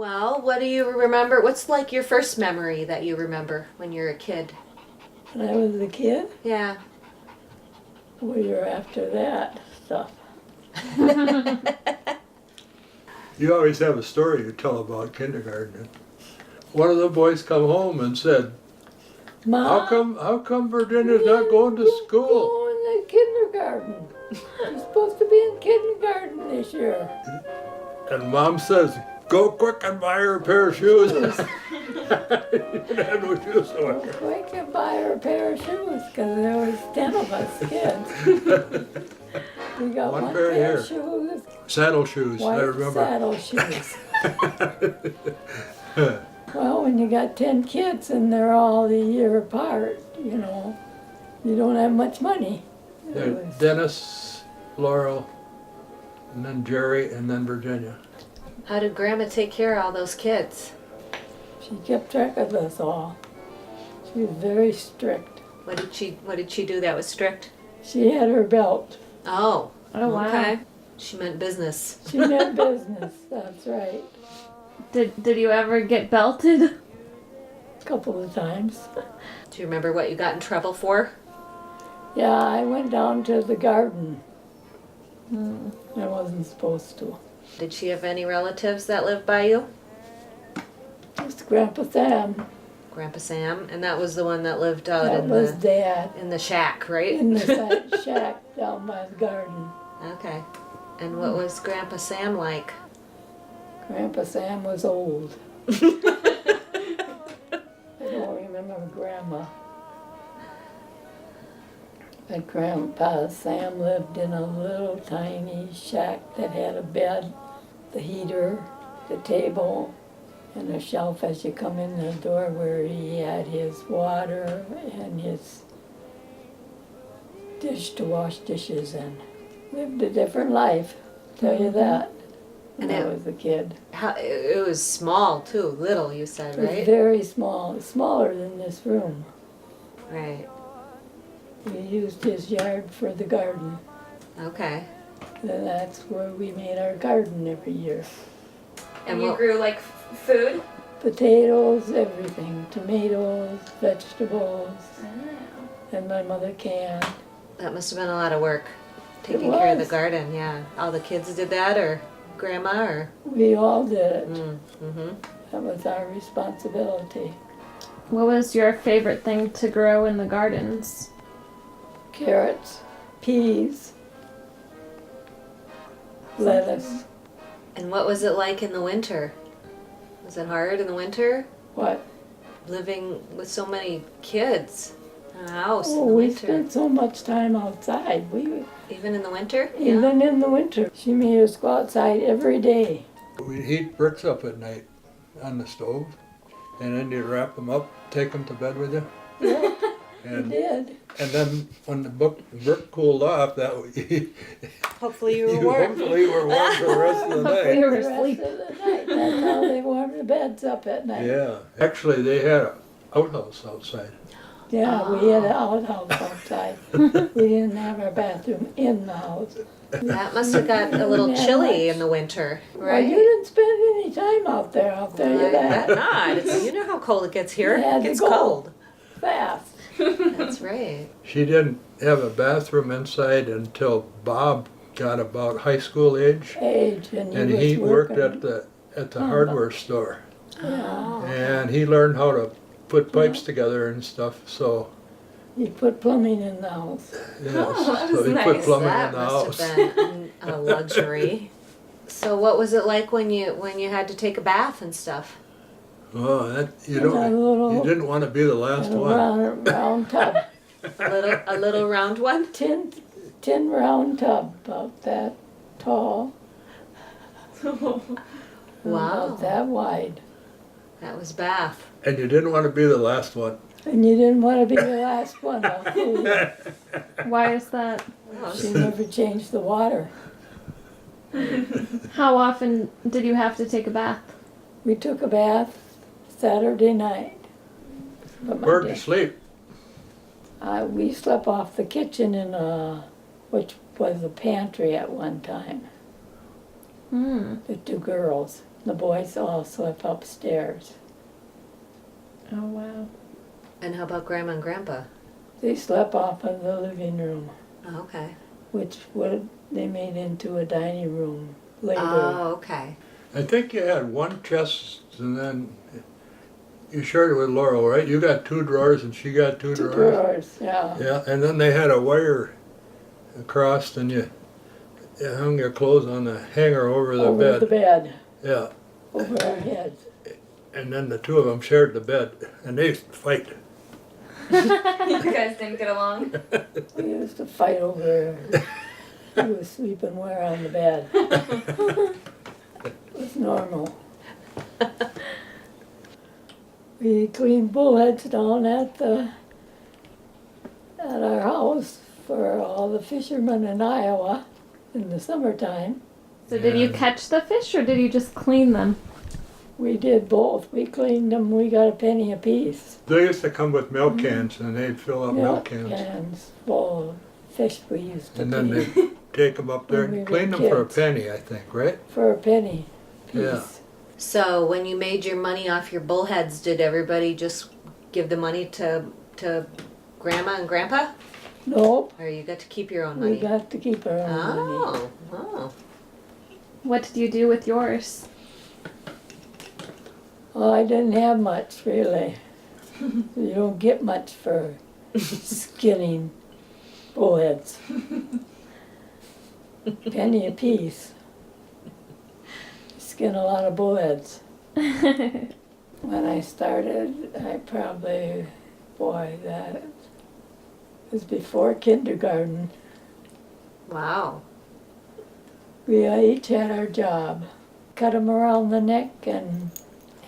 Well, what do you remember? What's like your first memory that you remember when you're a kid? When I was a kid, Yeah. we were after that stuff. You always have a story you tell about kindergarten. One of the boys come home and said, Mom, how come Virginia's not going to school? Going to kindergarten. You're supposed to be in kindergarten this year. And Mom says, go quick and buy her a pair of shoes. You didn't have no shoes Go on. quick and buy her a pair of shoes, because there was 10 of us kids. We got One one pair pair here. of shoes, Saddle shoes, I white remember. saddle shoes. Well, when you got 10 kids and they're all a year apart, you know, you don't have much money. It was- Dennis, Laurel, and then Jerry, and then Virginia. How did Grandma take care of all those kids? She kept track of us all. She was very strict. What did she do that was strict? She had her belt. Oh. Oh, wow. Okay. She meant business. She meant business, that's right. Did you ever get belted? A couple of times. Do you remember what you got in trouble for? Yeah, I went down to the garden. I wasn't supposed to. Did she have any relatives that lived by you? Just Grandpa Sam. Grandpa Sam, and that was the one that lived out That in was the Dad. in the shack, right? In the side shack down by the garden. Okay. And what was Grandpa Sam like? Grandpa Sam was old. I don't remember Grandma. But Grandpa Sam lived in a little tiny shack that had a bed, the heater, the table, and a shelf as you come in the door where he had his water and his dish to wash dishes in. Lived a different life, tell you that, when And I was a kid. It was small too, little you said, It was right? very small, smaller than this room. Right. We used his yard for the garden, Okay. and that's where we made our garden every year. And you what- grew like food? Potatoes, everything, tomatoes, vegetables, and my mother canned. That must have been a lot of work, taking It care of the was. garden. Yeah. All the kids did that, or Grandma, or. We all did it. Mm-hmm. That was our responsibility. What was your favorite thing to grow in the gardens? Carrots, peas, lettuce. And what was it like in the winter? Was it hard in the winter? What? Living with so many kids in a house Oh, in the we winter. spent so much time outside. Even in the winter? Even in the winter. She made us go outside every day. We'd heat bricks up at night on the stove, and then you'd wrap them up, take them to bed with you. Yeah, we And, did. and then when the brick cooled off, that Hopefully you you were warm. hopefully were warm for the rest of the Hopefully night. you The were rest asleep. of the night. That's how they warmed the beds up at night. Yeah, actually they had an outhouse outside. Yeah, we had an outhouse outside. We didn't have our bathroom in the house. That must have got a little Yeah, chilly much. in the winter, Well, right? you didn't spend any time out there, I'll tell you I bet that. not. You know how cold it gets here. You had It to gets go. cold. Fast. That's right. She didn't have a bathroom inside until Bob got about high school age, And and was he worked working. at the hardware store, Yeah. and he learned how to put pipes together and stuff. So He put plumbing in the house. yes, that so was he put nice. plumbing That in the must house. have been a luxury. So what was it like when you had to take a bath and stuff? Oh, that you In don't. a little- You didn't want to be the last In a one. round tub. A little round one? Tin round tub, about that tall, Wow. about that wide. That was bath. And you didn't want to be the last one. And you didn't want to be the last one, I'll tell you. Why is that? She never changed the water. How often did you have to take a bath? We took a bath Saturday night. But Where'd you Monday, sleep? we slept off the kitchen which was a pantry at one time, Hmm. the two girls. The boys all slept upstairs. Oh wow. And how about Grandma and Grandpa? They slept off in the living room, Oh, okay. which they made into a dining room later. Oh, okay. I think you had one chest and then you shared it with Laurel, right? You got 2 drawers and she got 2 Two drawers. drawers, yeah. Yeah, and then they had a wire across and you hung your clothes on the hanger over the Over bed. the bed, Yeah, over our heads. and then the 2 of them shared the bed and they used to fight. You guys didn't get along? We used to fight over who was sleeping where on the bed. It was normal. We cleaned bullheads down at our house for all the fishermen in Iowa in the summertime. So did you Yeah. catch the fish or did you just clean them? We did both. We cleaned them. We got a penny apiece. They used to come with milk cans and they'd fill up milk cans. Cans full of fish we used to And then clean they'd take them up there When we and were clean them for a kids. penny, I think, right? for a penny piece. Yeah. So when you made your money off your bullheads, did everybody just give the money to Grandma and Grandpa? Nope, Or you got to keep your own we money? got to keep our own money. Oh. What did you do with yours? Oh, I didn't have much, really. You don't get much for skinning bullheads. Penny a piece. Skin a lot of bullheads. When I started, that was before kindergarten. Wow. We each had our job. Cut them around the neck and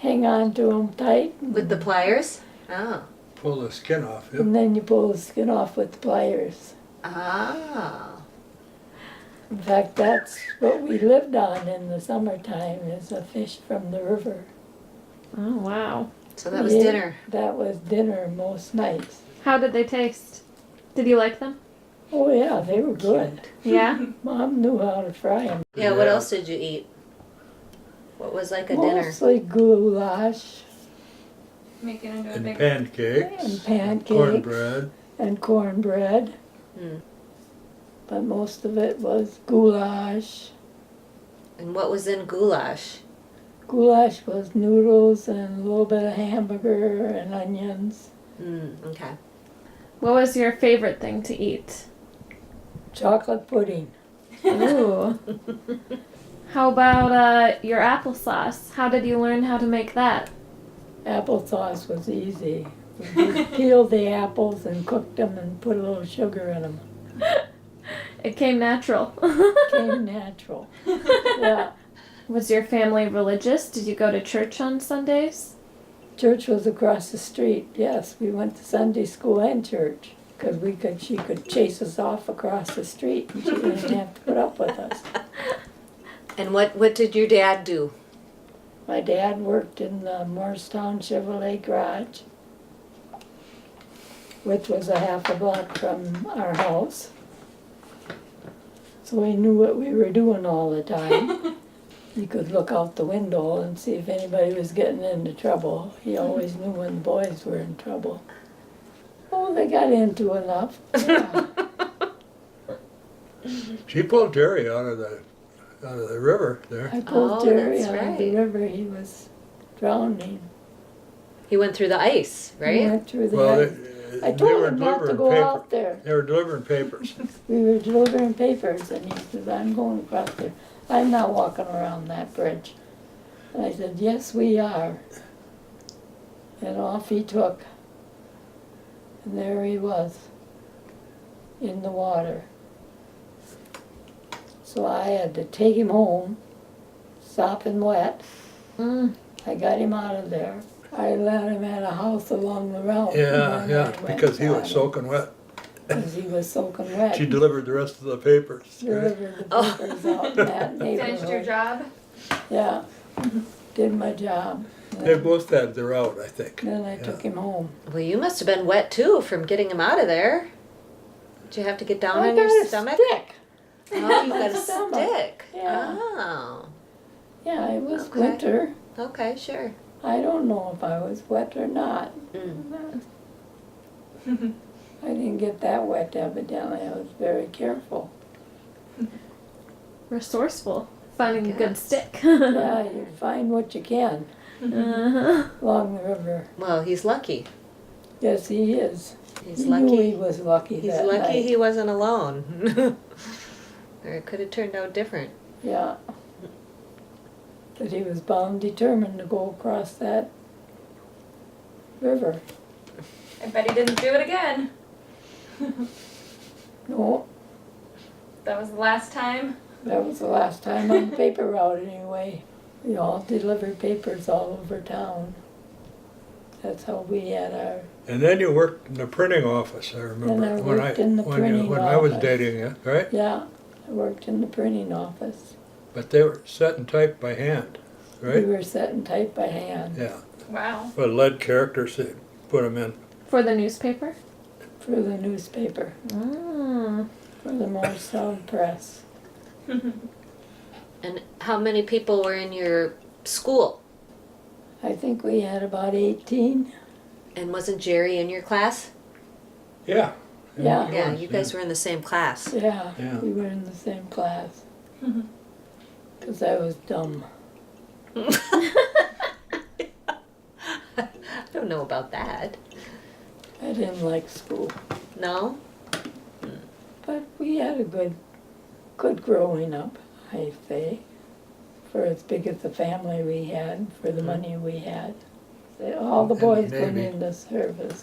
hang on to them tight. With the pliers? Oh. Pull the skin off. Yep. And then you pull the skin off with the pliers. Ah. In fact, that's what we lived on in the summertime, is a fish from the river. Oh wow. So that was Yeah, dinner. That was dinner most nights. How did they taste? Did you like them? Oh yeah, they were good. Yeah? Mom knew how to fry them. Yeah, what else did you eat? What was like a dinner? Mostly goulash Make it into a And big. pancakes. and pancakes Cornbread. and cornbread. Hmm. But most of it was goulash. And what was in goulash? Goulash was noodles and a little bit of hamburger and onions. Okay. What was your favorite thing to eat? Chocolate pudding. Ooh. How about your applesauce? How did you learn how to make that? Applesauce was easy. We just peeled the apples and cooked them and put a little sugar in them. It came natural. Came natural. Yeah. Was your family religious? Did you go to church on Sundays? Church was across the street. Yes, we went to Sunday school and church because she could chase us off across the street and she didn't have to put up with us. And what did your dad do? My dad worked in the Morristown Chevrolet garage, which was a half a block from our house. So he knew what we were doing all the time. He could look out the window and see if anybody was getting into trouble. He always knew when the boys were in trouble. Oh, they got into enough. Yeah. She pulled Jerry out of the river there. I pulled Oh, Jerry that's out of the right. river. He was drowning. He went through the ice, He right? went through the Well, ice. I told him not to go out there. They were delivering papers. We were delivering papers, and he said, "I'm going across there. I'm not walking around that bridge." And I said, "Yes, we are." And off he took. And there he was, in the water. So I had to take him home, sopping wet. Mm. I got him out of there. I let him at a house along the route. Yeah, and then yeah, I went because he got was him, soaking wet. 'cause he was soaking wet. She delivered the rest of the papers. Delivered the Oh. papers out in that neighborhood. Finished your job? Yeah, did my job. They both had their out, I think. Then I Yeah. took him home. Well, you must have been wet too from getting him out of there. Did you have to get down I on got your a stomach? stick. Oh, you got a Stomach. stick. Yeah. Oh. Yeah, it was Okay. winter. Okay, sure. I don't know if I was wet or not. Mm. I didn't get that wet evidently. I was very careful. Resourceful. Finding a good Guess. stick. Yeah, you find what you can Uh-huh. along the river. Well, he's lucky. Yes, he is. He's He knew he lucky. was lucky He's that lucky night. he wasn't alone. Or it could have turned out different. Yeah. But he was bound determined to go across that river. I bet he didn't do it again. No, That was the last time. that was the last time on the paper route anyway. We all delivered papers all over town. That's how we had our, And then you worked in the printing office, I remember. Then I when worked in the when printing when I was office. dating you, right? yeah, I worked in the printing office. But they were set and typed by hand, We right? were setting type by hand Yeah. Wow. With lead characters, they put them in. For the newspaper? for the newspaper, Mm. for the Morristown Press. And how many people were in your school? I think we had about 18. And wasn't Jerry in your class? Yeah. Yeah. it Yeah, was, you guys were in the same class. Yeah, Yeah. we were in the same class. Because I was dumb. I don't know about that. I didn't like school. No? But we had a good growing up, I say. For as big as the family we had, for the money we had. All the And the boys went Navy. into service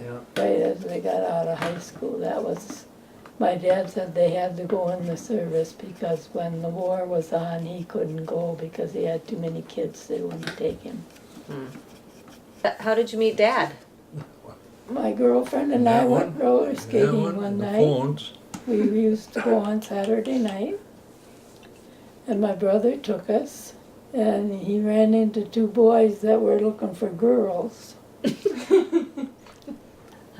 Yeah. right as they got out of high school. That was, my dad said they had to go in the service because when the war was on, he couldn't go because he had too many kids, they wouldn't take him. How did you meet Dad? My girlfriend and I That went one? roller That skating one the night. phones. We used to go on Saturday night. And my brother took us, and he ran into two boys that were looking for girls.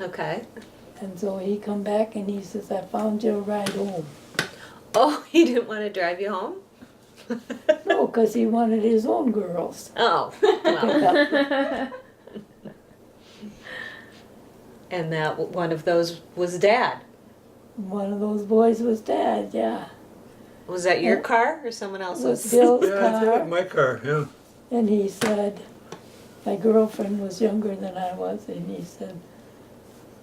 Okay. And so he come back and he says, I found you a ride home. Oh, he didn't want to drive you home? No, 'cause he wanted his own girls. Oh, well. And that one of those was Dad. One of those boys was Dad, yeah. Was that your car or someone It was else's? Bill's Yeah, I car. think my car, yeah. And he said, my girlfriend was younger than I was, and he said,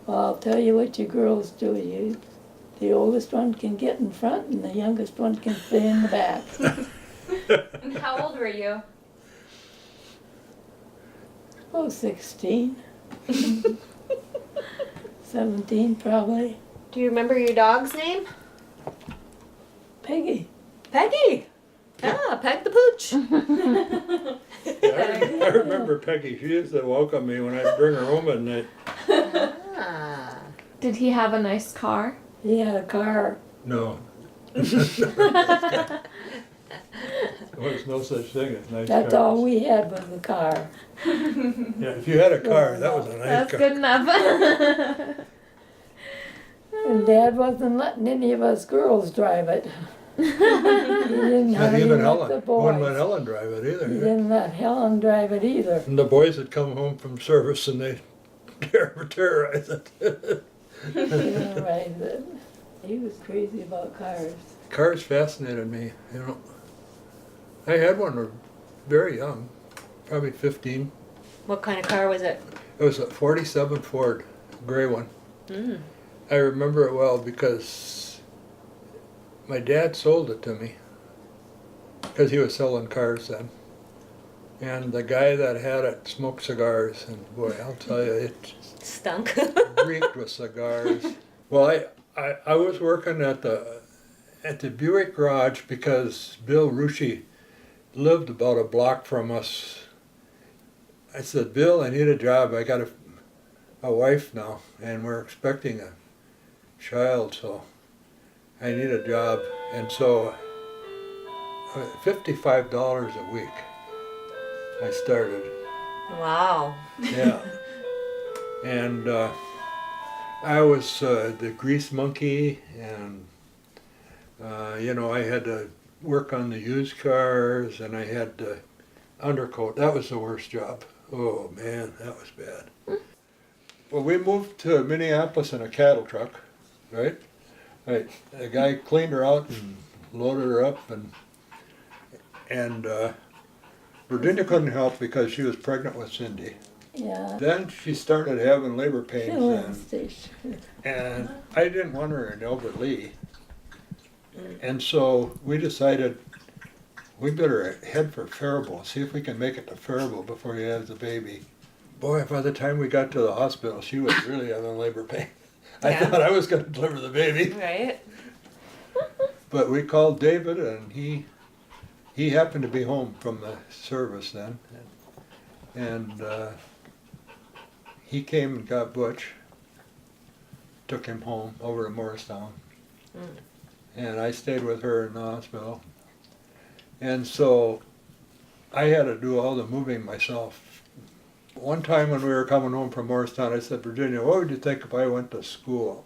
well, I'll tell you what you girls do. The oldest one can get in front, and the youngest one can stay in the back. And how old were you? Oh, 16. 17 probably. Do you remember your dog's name? Peggy. Peggy. Ah, Peg the Pooch. I remember Peggy. She used to welcome me when I'd bring her home at night. Ah. Did he have a nice car? He had a car. No. There was no such thing as nice That's cars. all we had was a car. Yeah, if you had a car, that was a nice That's car. good enough. And Dad wasn't letting any of us girls drive it. He didn't Not hardly even let Helen. the Wouldn't let boys. Helen drive it He either. didn't let Helen drive it either. And the boys would come home from service and they terrorize it. He didn't ride it. He was crazy about cars. Cars fascinated me, you know. I had one when I was very young, probably 15. What kind of car was it? It was a 47 Ford, gray one. Mm. I remember it well because my dad sold it to me because he was selling cars then. And the guy that had it smoked cigars, and boy, I'll tell you, it Stunk. reeked with cigars. Well, I was working at the Buick garage because Bill Rucci lived about a block from us. I said, Bill, I need a job. I got a wife now, and we're expecting a child, so I need a job. And so $55 a week I started. Wow. Yeah. And I was the grease monkey, and you know, I had to work on the used cars, and I had the undercoat. That was the worst job. Oh man, that was bad. Well, we moved to Minneapolis in a cattle truck, right? Right. The guy cleaned her out and loaded her up, and Virginia couldn't help because she was pregnant with Cindy. Yeah. Then she started having labor pains, Filling station. and I didn't want her in Albert Lee. And so we decided we better head for Faribault, see if we can make it to Faribault before he has the baby. Boy, by the time we got to the hospital, she was really having labor pain. I Yeah. thought I was going to deliver the baby. Right? But we called David, and he happened to be home from the service then. And he came and got Butch, took him home over to Morristown. And I stayed with her in the hospital. And so I had to do all the moving myself. One time when we were coming home from Morristown, I said, Virginia, what would you think if I went to school?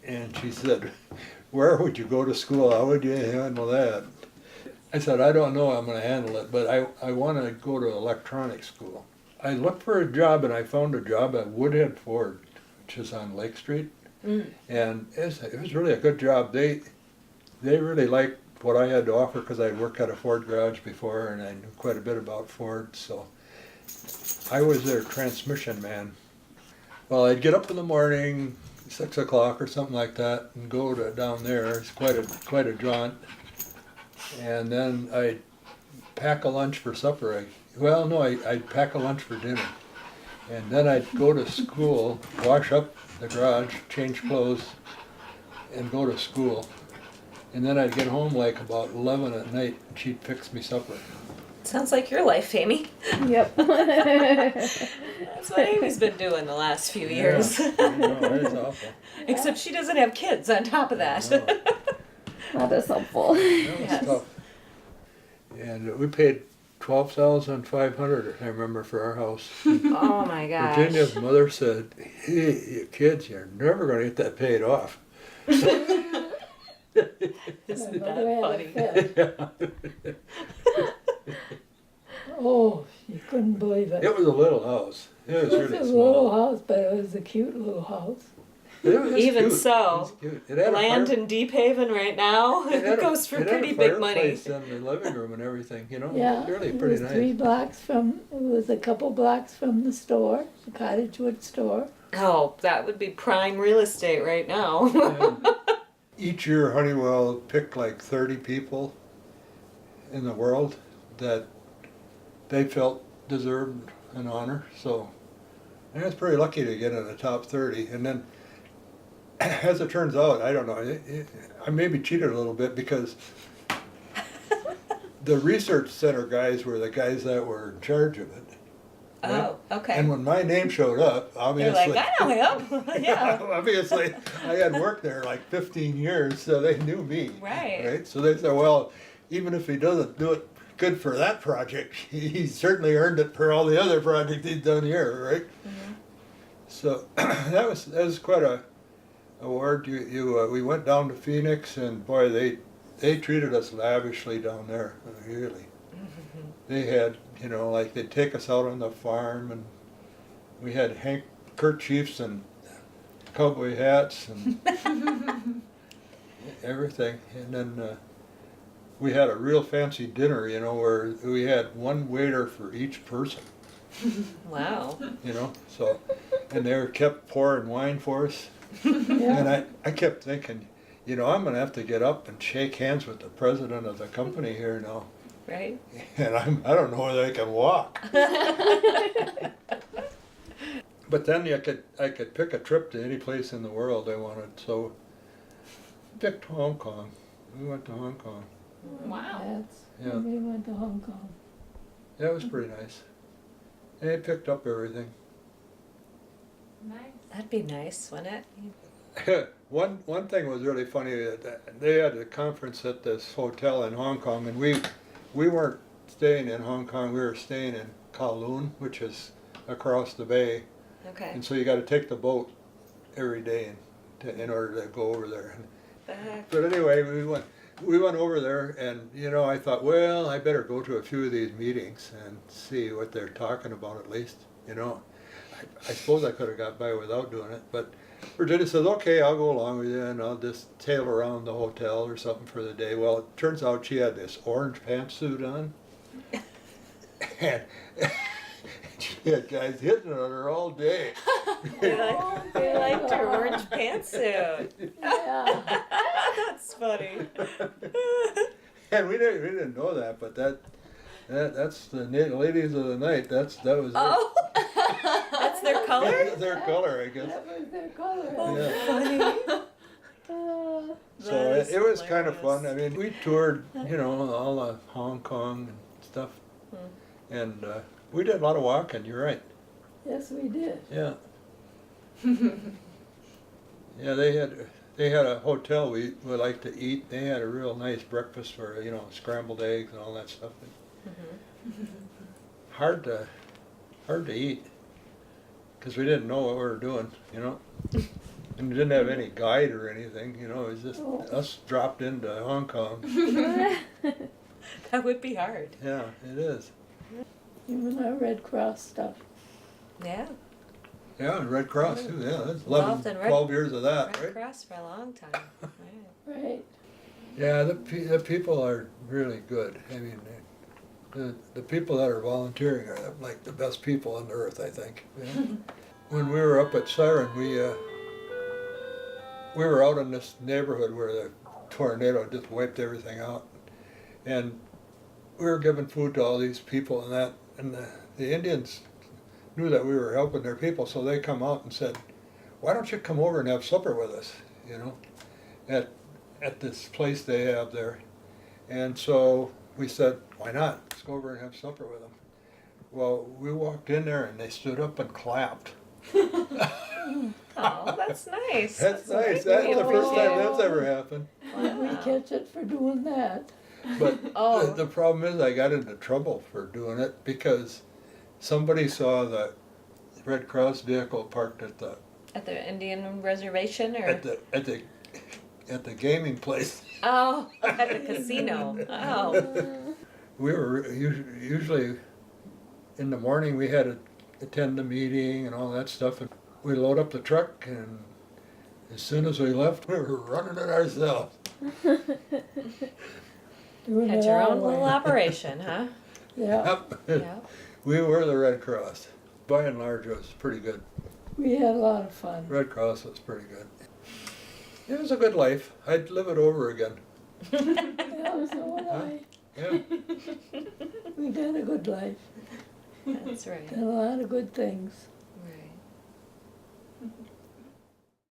And she said, where would you go to school? How would you handle that? I said, I don't know how I'm going to handle it, but I want to go to electronics school. I looked for a job, and I found a job at Woodhead Ford, which is on Lake Street. And it was really a good job. They really liked what I had to offer because I'd worked at a Ford garage before, and I knew quite a bit about Ford, so I was their transmission man. Well, I'd get up in the morning, 6 o'clock or something like that, and go down there. It's quite a jaunt. And then I'd pack a lunch for supper. I'd pack a lunch for dinner. And then I'd go to school, wash up the garage, change clothes, and go to school. And then I'd get home like about 11 at night, and she'd fix me supper. Sounds like your life, Amy. Yep. That's what Amy's been doing the last few years. Yeah, I know, it's awful. Except she doesn't have kids on top of that. No. That is helpful. That was Yes. tough. And we paid $12,500, I remember, for our house. Oh my gosh. Virginia's mother said, hey, you kids, you're never going to get that paid off. Isn't My mother that had a funny? fit. Oh, you couldn't believe it. It was a little house. It was It really was a small. little house, but it was a cute little house. It was Even cute. so, It was cute. It had a Land fire- in Deep Haven right now, it had it a- goes for it had a pretty big money. fireplace in the living room and everything, you know. Yeah, It was really it pretty was nice. 3 blocks from, it was a couple blocks from the store, the Cottagewood store. Oh, that would be prime real estate right now. And each year Honeywell picked like 30 people in the world that they felt deserved an honor. So I was pretty lucky to get in the top 30. And then, as it turns out, I don't know, I maybe cheated a little bit because the research center guys were the guys that were in charge of it. Oh, okay. And when my name showed up, You're obviously, like, I know him. Yeah. obviously, I had worked there like 15 years, so they knew me. Right. Right. So they said, well, even if he doesn't do it good for that project, he certainly earned it for all the other projects he's done here, right? Mm-hmm. So that was quite a award. We went down to Phoenix, and boy, they treated us lavishly down there, really. They had, like they'd take us out on the farm, and we had kerchiefs and cowboy hats and everything. And then we had a real fancy dinner, where we had one waiter for each person, Wow. So, and they kept pouring wine for us. Yeah. And I kept thinking, I'm going to have to get up and shake hands with the president of the company here now. Right? And I don't know whether I can walk. But then I could pick a trip to any place in the world I wanted. So I picked Hong Kong. We went to Hong Kong. Wow. That's Yeah. when we went to Hong Kong. That was pretty nice. And it picked up everything. Nice. That'd be nice, wouldn't it? One thing was really funny. They had a conference at this hotel in Hong Kong, and we weren't staying in Hong Kong. We were staying in Kowloon, which is across the bay. Okay. And so you got to take the boat every day in order to go over there. The heck? But anyway, we went over there and, I thought, well, I better go to a few of these meetings and see what they're talking about at least, I suppose I could have got by without doing it, but Virginia says, okay, I'll go along with you and I'll just tail around the hotel or something for the day. Well, it turns out she had this orange pantsuit on. And she had guys hitting on her all day. They liked her orange pantsuit. Yeah. That's funny. And we didn't know that, but that's the ladies of the night. That was Oh, that's their color? their color, I guess. That was their color. Yeah. Funny. So That is it was kind of hilarious. fun. I mean, we toured, all of Hong Kong and stuff, and we did a lot of walking. You're right. Yes, we did. Yeah. Yeah, they had a hotel we would like to eat. They had a real nice breakfast for scrambled eggs and all that stuff. Hard to eat because we didn't know what we were doing, and we didn't have any guide or anything. It was just us dropped into Hong Kong. That would be hard. Yeah, it is. Even our Red Cross stuff. Yeah. Yeah, and Red Cross too. Yeah, that's Involved 11, in 12 years of that, Red right? Cross for a long time. Right. Right. Yeah, the people are really good. I mean, the people that are volunteering are like the best people on earth, I think. When we were up at Siren, we were out in this neighborhood where the tornado just wiped everything out, and we were giving food to all these people and the Indians knew that we were helping their people, so they come out and said, "Why don't you come over and have supper with us?" At this place they have there. And so we said, why not? Let's go over and have supper with them. Well, we walked in there and they stood up and clapped. Oh, that's nice. That's nice. That's the first time that's ever happened. Did we catch it for doing that? But Oh. the problem is I got into trouble for doing it because somebody saw the Red Cross vehicle parked at the Indian reservation or? at the gaming place. Oh, at the casino. Oh. We were usually in the morning we had to attend the meeting and all that stuff, and we load up the truck, and as soon as we left we were running it ourselves. Doing Had it your our own little way. operation, huh? Yeah. Yeah. We were the Red Cross. By and large it was pretty good. We had a lot of fun. Red Cross was pretty good. It was a good life. I'd live it over again. Yeah, so would I. Yeah. We got a good life. That's right. Done a lot of good things.